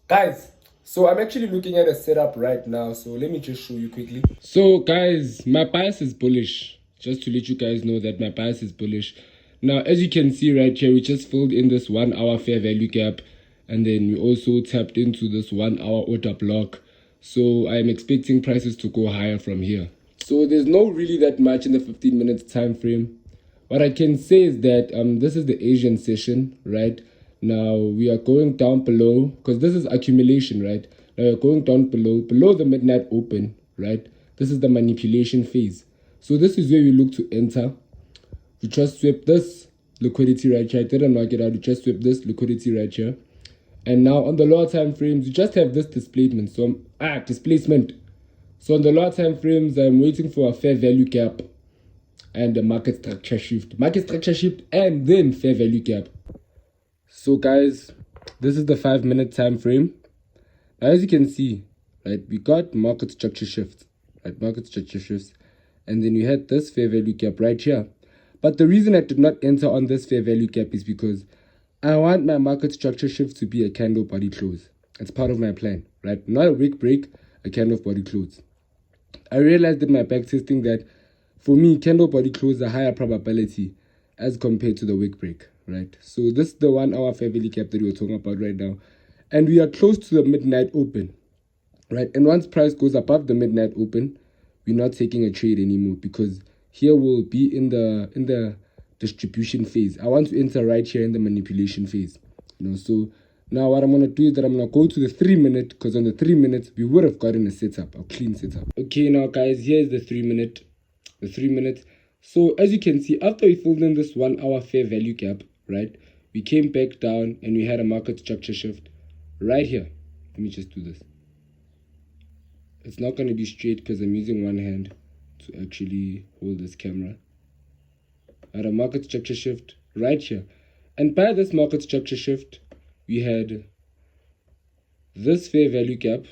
Guys, so I'm actually looking at a setup right now, so let me just show you quickly. So guys, my bias is bullish. Just to let you guys know that my bias is bullish. Now, as you can see right here, we just filled in this 1 hour fair value gap, and then we also tapped into this 1 hour order block. So I'm expecting prices to go higher from here. So there's no really that much in the 15 minutes time frame. What I can say is that this is the Asian session, right? Now we are going down below, because this is accumulation, right? Now we're going down below the midnight open, right? This is the manipulation phase. So this is where we look to enter. We just sweep this liquidity right here. I didn't knock it out. We just sweep this liquidity right here. And now on the lower time frames, you just have this displacement. Displacement. So on the lower time frames, I'm waiting for a fair value gap and the market structure shift, and then fair value gap. So guys, this is the 5-minute time frame. Now, as you can see, right, we got market structure shifts, and then you had this fair value gap right here. But the reason I did not enter on this fair value gap is because I want my market structure shift to be a candle body close. It's part of my plan, right? Not a wick break, a candle body close. I realized in my backtesting that for me, candle body close is a higher probability as compared to the wick break, right? So this is the 1 hour fair value gap that we're talking about right now. And we are close to the midnight open, right? And once price goes above the midnight open, we're not taking a trade anymore, because here we'll be in the distribution phase. I want to enter right here in the manipulation phase, So now what I'm going to do is that I'm going to go to the 3-minute, because on the 3 minutes, we would have gotten a setup, a clean setup. Okay, now guys, here's the 3-minute. So as you can see, after we filled in this 1 hour fair value gap, right, we came back down and we had a market structure shift right here. Let me just do this. It's not going to be straight because I'm using one hand to actually hold this camera. I had a market structure shift right here, and by this market structure shift we had this fair value gap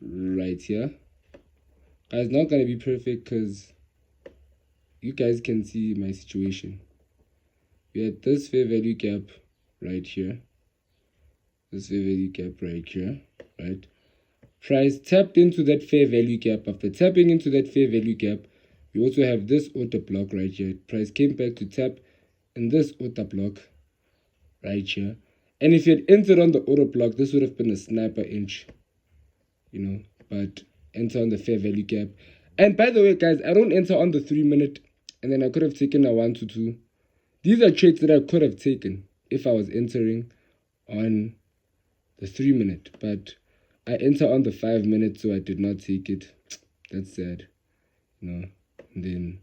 right here. It's not going to be perfect because you guys can see my situation. We had this fair value gap right here. This fair value gap right here, right? Price tapped into that fair value gap. After tapping into that fair value gap, we also have this order block right here. Price came back to tap in this order block right here. And if you had entered on the order block, this would have been a sniper inch, but enter on the fair value gap. And by the way, guys, I don't enter on the 3-minute, and then I could have taken a 1 to 2. These are trades that I could have taken if I was entering on the 3-minute, but I enter on the 5-minute, so I did not take it. That's sad, And then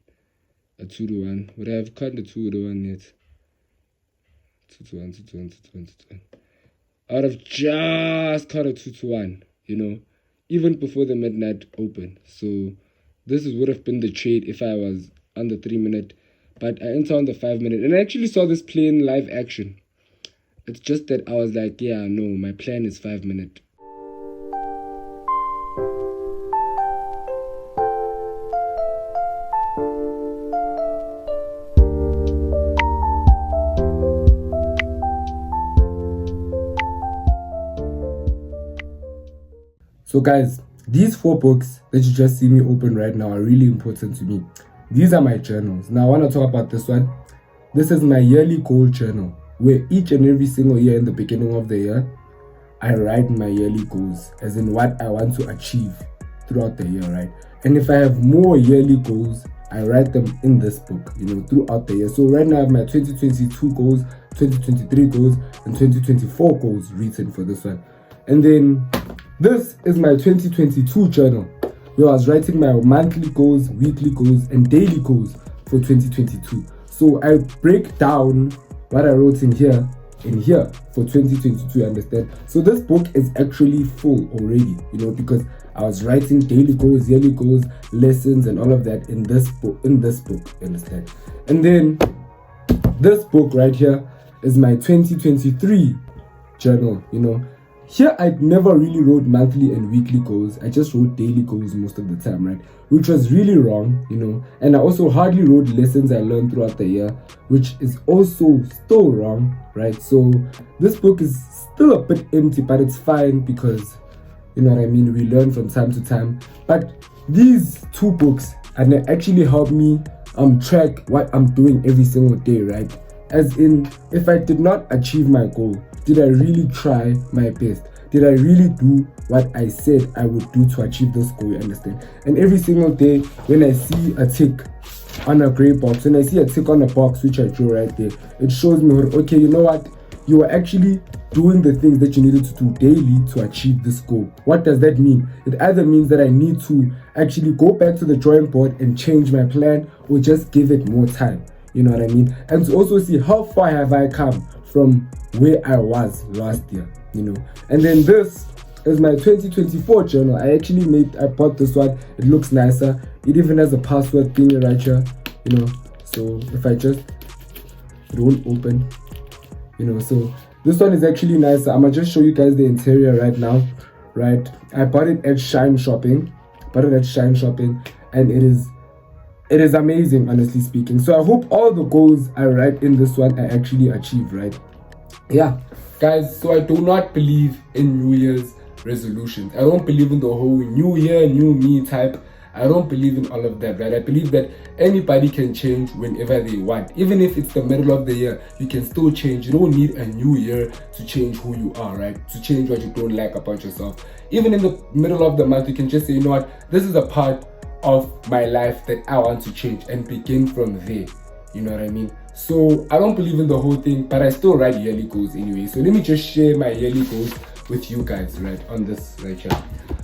a 2 to 1. Would I have cut the 2 to 1 yet? 2 to 1, 2 to 1, 2 to 1, 2 to 1. I would have just cut a 2 to 1, even before the midnight open. So this would have been the trade if I was on the 3-minute, but I enter on the 5-minute, and I actually saw this play in live action. It's just that I was like, yeah, no, my plan is 5-minute. So guys, these 4 books that you just see me open right now are really important to me. These are my journals. Now I want to talk about this one. This is my yearly goal journal, where each and every single year in the beginning of the year, I write my yearly goals, as in what I want to achieve throughout the year, right? And if I have more yearly goals, I write them in this book, throughout the year. So right now I have my 2022 goals, 2023 goals, and 2024 goals written for this one. And then this is my 2022 journal, where I was writing my monthly goals, weekly goals, and daily goals for 2022. So I break down what I wrote in here for 2022, understand? So this book is actually full already, because I was writing daily goals, yearly goals, lessons, and all of that in this book, understand? And then this book right here is my 2023 journal, here I never really wrote monthly and weekly goals. I just wrote daily goals most of the time, right? Which was really wrong, you know. And I also hardly wrote lessons I learned throughout the year, which is also still wrong, right? So this book is still a bit empty, but it's fine because, you know what I mean, we learn from time to time. But these two books actually help me track what I'm doing every single day, right? As in, if I did not achieve my goal, did I really try my best? Did I really do what I said I would do to achieve this goal, you understand? And every single day when I see a tick on a gray box, when I see a tick on a box which I drew right there, it shows me, okay, you know what? You are actually doing the things that you needed to do daily to achieve this goal. What does that mean? It either means that I need to actually go back to the drawing board and change my plan, or just give it more time. You know what I mean? And to also see how far have I come from where I was last year, you know. And then this is my 2024 journal. I bought this one. It looks nicer. It even has a password thingy right here, you know. So if I just, it won't open, you know. So this one is actually nicer. I'm gonna just show you guys the interior right now, right? I bought it at Shine Shopping, and it is amazing, honestly speaking. So I hope all the goals I write in this one I actually achieve, right? Yeah, guys, so I do not believe in New Year's resolutions. I don't believe in the whole new year, new me type. I don't believe in all of that, right? I believe that anybody can change whenever they want. Even if it's the middle of the year, you can still change. You don't need a new year to change who you are, right? To change what you don't like about yourself. Even in the middle of the month, you can just say, you know what, this is a part of my life that I want to change, and begin from there. You know what I mean? So I don't believe in the whole thing, but I still write yearly goals anyway. So let me just share my yearly goals with you guys, right, on this right here.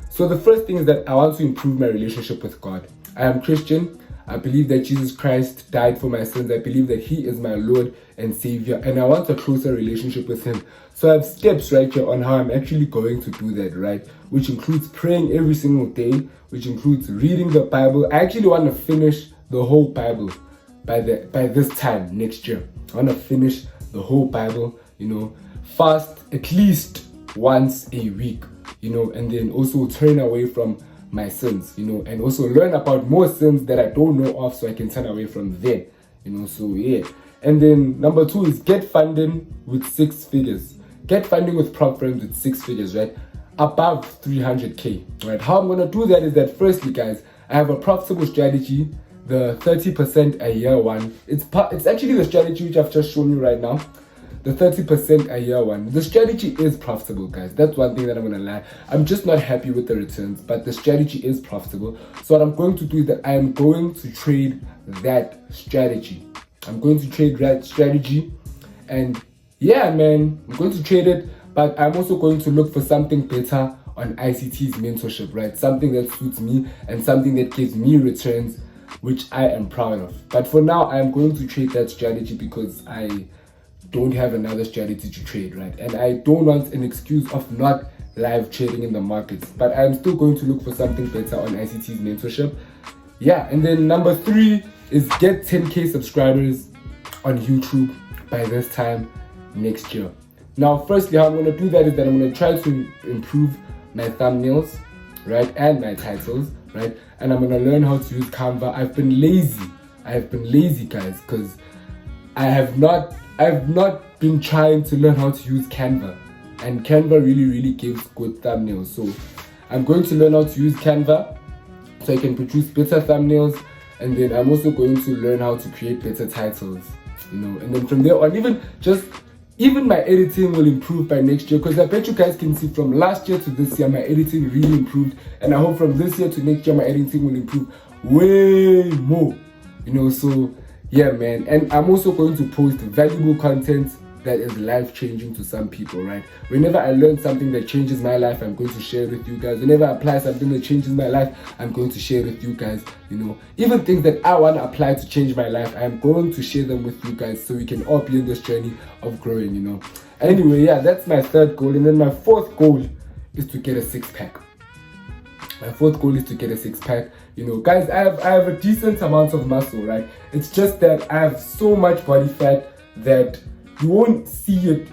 So the first thing is that I want to improve my relationship with God. I am Christian. I believe that Jesus Christ died for my sins. I believe that He is my Lord and Savior, and I want a closer relationship with Him. So I have steps right here on how I'm actually going to do that, right? Which includes praying every single day, which includes reading the Bible. I actually want to finish the whole Bible by this time next year. I want to finish the whole Bible, you know, fast at least once a week, you know, and then also turn away from my sins, you know, and also learn about more sins that I don't know of, so I can turn away from them, you know. So yeah. And then number 2 is get funding with 6 figures. Get funding with prop firms with 6 figures, right? Above 300k, right? How I'm gonna do that is that, firstly, guys, I have a profitable strategy, the 30% a year one. It's actually the strategy which I've just shown you right now. The 30% a year one. The strategy is profitable, guys. That's one thing that I'm gonna lie. I'm just not happy with the returns, but the strategy is profitable. So what I'm going to do is that I am going to trade that strategy. I'm going to trade that strategy, and yeah, man, I'm going to trade it, but I'm also going to look for something better on ICT's mentorship, right? Something that suits me and something that gives me returns, which I am proud of. But for now, I am going to trade that strategy because I don't have another strategy to trade, right? And I don't want an excuse of not live trading in the markets, but I'm still going to look for something better on ICT's mentorship. Yeah, and then number 3 is get 10k subscribers on YouTube by this time next year. Now, firstly, how I'm going to do that is that I'm going to try to improve my thumbnails, right, and my titles, right, and I'm going to learn how to use Canva. I've been lazy, guys, because I've not been trying to learn how to use Canva, and Canva really gives good thumbnails. So I'm going to learn how to use Canva so I can produce better thumbnails, and then I'm also going to learn how to create better titles, you know, and then from there on, even my editing will improve by next year, because I bet you guys can see from last year to this year my editing really improved, and I hope from this year to next year my editing will improve way more, you know. So yeah, man. And I'm also going to post valuable content that is life-changing to some people, right? Whenever I learn something that changes my life, I'm going to share it with you guys. Whenever I apply something that changes my life, I'm going to share it with you guys, you know. Even things that I want to apply to change my life, I'm going to share them with you guys so we can all be in this journey of growing, you know. Anyway, yeah, that's my 3rd goal. And then my 4th goal is to get a 6-pack. My 4th goal is to get a 6-pack. You know, guys, I have a decent amount of muscle, right? It's just that I have so much body fat that you won't see it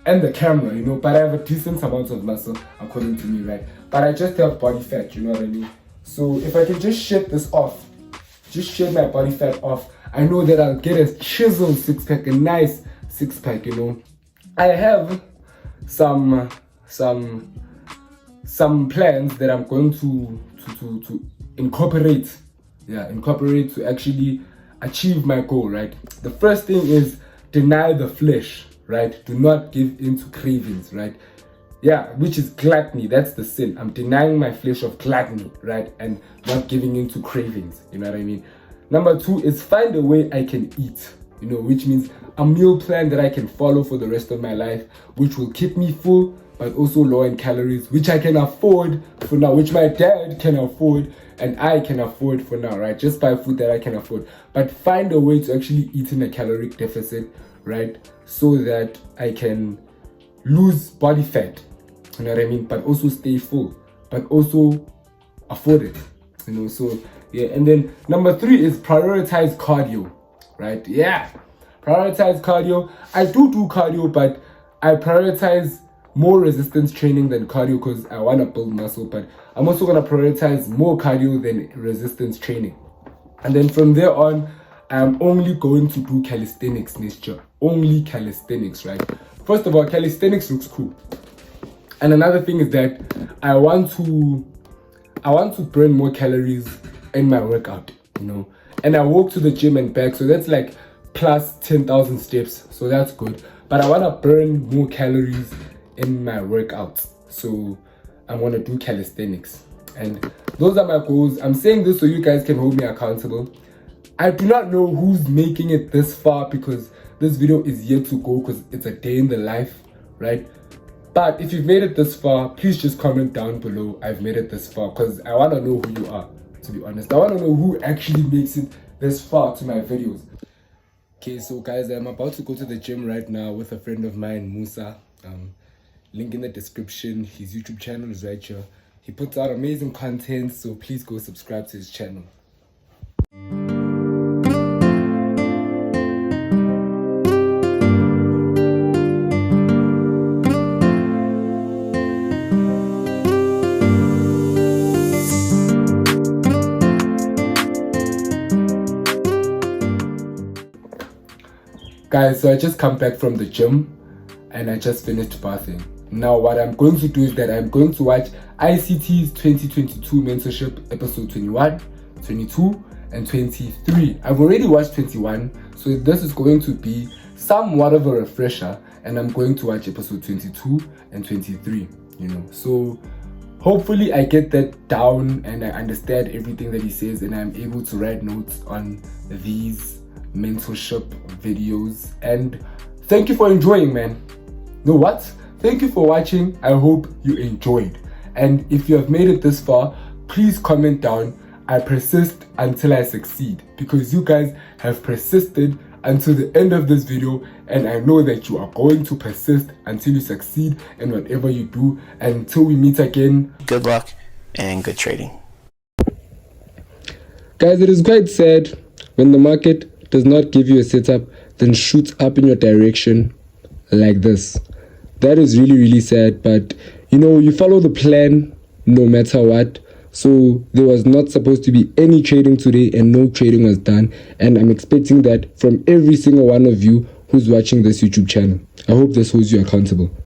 and the camera, you know, but I have a decent amount of muscle according to me, right? But I just have body fat, you know what I mean? So if I can just shed this off, just shed my body fat off, I know that I'll get a chiseled six-pack, a nice six-pack, you know. I have some plans that I'm going to incorporate to actually achieve my goal, right? The first thing is deny the flesh, right? Do not give in to cravings, right? Yeah, which is gluttony. That's the sin. I'm denying my flesh of gluttony, right? And not giving in to cravings, you know what I mean? Number 2 is find a way I can eat, you know, which means a meal plan that I can follow for the rest of my life, which will keep me full but also low in calories, which I can afford for now, which my dad can afford and I can afford for now, right? Just buy food that I can afford, but find a way to actually eat in a caloric deficit, right? So that I can lose body fat, you know what I mean? But also stay full, but also afford it, you know? So yeah, and then number 3 is prioritize cardio, right? Yeah, prioritize cardio. I do cardio, but I prioritize more resistance training than cardio because I want to build muscle, but I'm also going to prioritize more cardio than resistance training. And then from there on, I'm only going to do calisthenics next year. Only calisthenics, right? First of all, calisthenics looks cool. And another thing is that I want to burn more calories in my workout, you know. And I walk to the gym and back, so that's like plus 10,000 steps, so that's good. But I want to burn more calories in my workouts, so I'm gonna do calisthenics, and those are my goals. I'm saying this so you guys can hold me accountable. I do not know who's making it this far because this video is yet to go because it's a day in the life, right? But if you've made it this far, please just comment down below I've made it this far, because I want to know who you are, to be honest. I want to know who actually makes it this far to my videos. Okay, so guys, I'm about to go to the gym right now with a friend of mine, Musa. Link in the description. His YouTube channel is right here. He puts out amazing content, so please go subscribe to his channel. Guys, so I just come back from the gym and I just finished bathing. Now what I'm going to do is that I'm going to watch ICT's 2022 mentorship episode 21, 22 and 23. I've already watched 21, so this is going to be somewhat of a refresher, and I'm going to watch episode 22 and 23, you know. So hopefully I get that down and I understand everything that he says and I'm able to write notes on these mentorship videos. And thank you for enjoying, man. Know what? Thank you for watching. I hope you enjoyed. And if you have made it this far, please comment down. I persist until I succeed, because you guys have persisted until the end of this video, and I know that you are going to persist until you succeed in whatever you do. And until we meet again, good luck and good trading. Guys, it is quite sad when the market does not give you a setup, then shoots up in your direction like this. That is really, really sad, but you know, you follow the plan no matter what. So there was not supposed to be any trading today, and no trading was done, and I'm expecting that from every single one of you who's watching this YouTube channel. I hope this holds you accountable.